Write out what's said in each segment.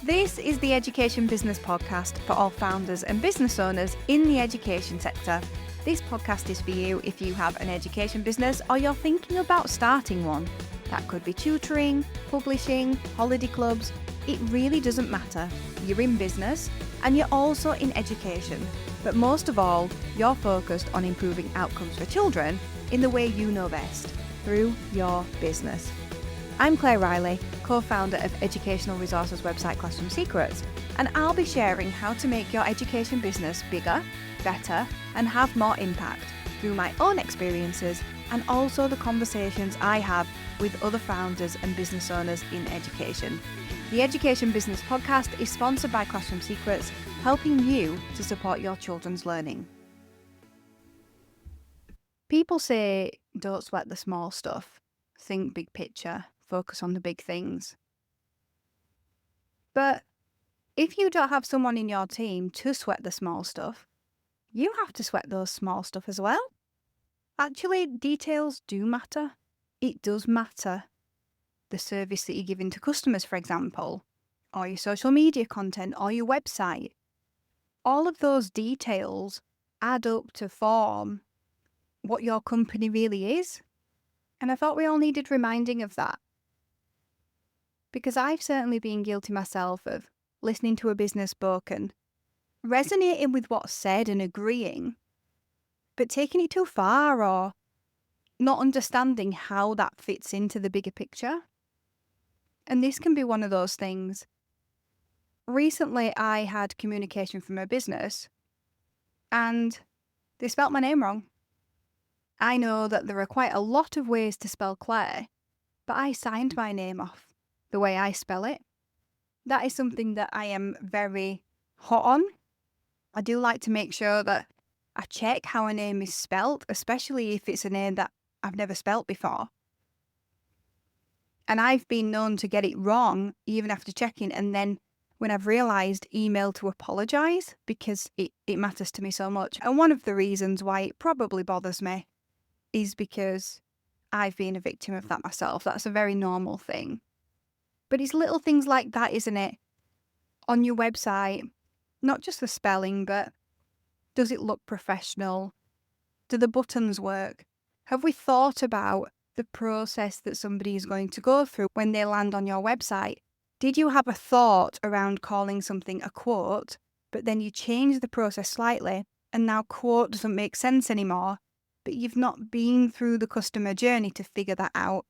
This is the Education Business Podcast for all founders and business owners in the education sector. This podcast is for you if you have an education business or you're thinking about starting one. That could be tutoring, publishing, holiday clubs. It really doesn't matter. You're in business and you're also in education. But most of all, you're focused on improving outcomes for children in the way you know best, through your business. I'm Claire Riley, co-founder of educational resources website Classroom Secrets, and I'll be sharing how to make your education business bigger, better, and have more impact through my own experiences and also the conversations I have with other founders and business owners in education. The Education Business Podcast is sponsored by Classroom Secrets, helping you to support your children's learning. People say, don't sweat the small stuff, think big picture, focus on the big things. But if you don't have someone in your team to sweat the small stuff, you have to sweat those small stuff as well. Actually, details do matter. It does matter. The service that you're giving to customers, for example, or your social media content, or your website. All of those details add up to form what your company really is. And I thought we all needed reminding of that. Because I've certainly been guilty myself of listening to a business book and resonating with what's said and agreeing, but taking it too far or not understanding how that fits into the bigger picture. And this can be one of those things. Recently, I had communication from a business and they spelt my name wrong. I know that there are quite a lot of ways to spell Claire, but I signed my name off the way I spell it. That is something that I am very hot on. I do like to make sure that I check how a name is spelt, especially if it's a name that I've never spelt before. And I've been known to get it wrong even after checking, and then when I've realised, email to apologise because it matters to me so much. And one of the reasons why it probably bothers me is because I've been a victim of that myself. That's a very normal thing. But it's little things like that, isn't it? On your website, not just the spelling, but does it look professional? Do the buttons work? Have we thought about the process that somebody is going to go through when they land on your website? Did you have a thought around calling something a quote, but then you change the process slightly and now quote doesn't make sense anymore, but you've not been through the customer journey to figure that out?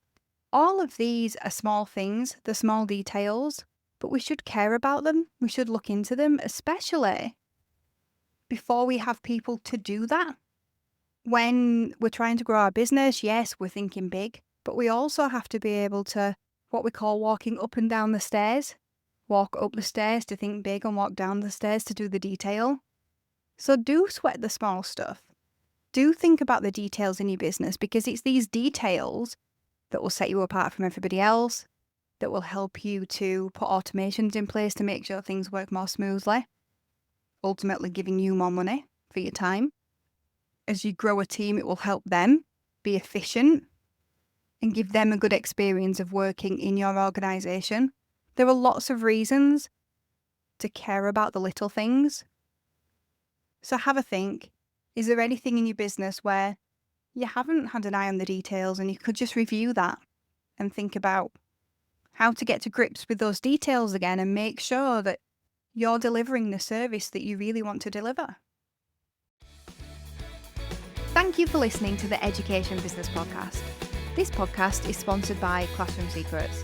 All of these are small things, the small details, but we should care about them. We should look into them, especially before we have people to do that. When we're trying to grow our business, yes, we're thinking big, but we also have to be able to, what we call walking up and down the stairs, walk up the stairs to think big and walk down the stairs to do the detail. So do sweat the small stuff. Do think about the details in your business, because it's these details that will set you apart from everybody else, that will help you to put automations in place to make sure things work more smoothly, ultimately giving you more money for your time. As you grow a team, it will help them be efficient and give them a good experience of working in your organisation. There are lots of reasons to care about the little things. So have a think. Is there anything in your business where you haven't had an eye on the details and you could just review that and think about how to get to grips with those details again and make sure that you're delivering the service that you really want to deliver? Thank you for listening to the Education Business Podcast. This podcast is sponsored by Classroom Secrets.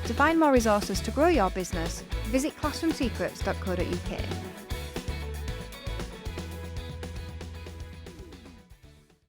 To find more resources to grow your business, visit classroomsecrets.co.uk.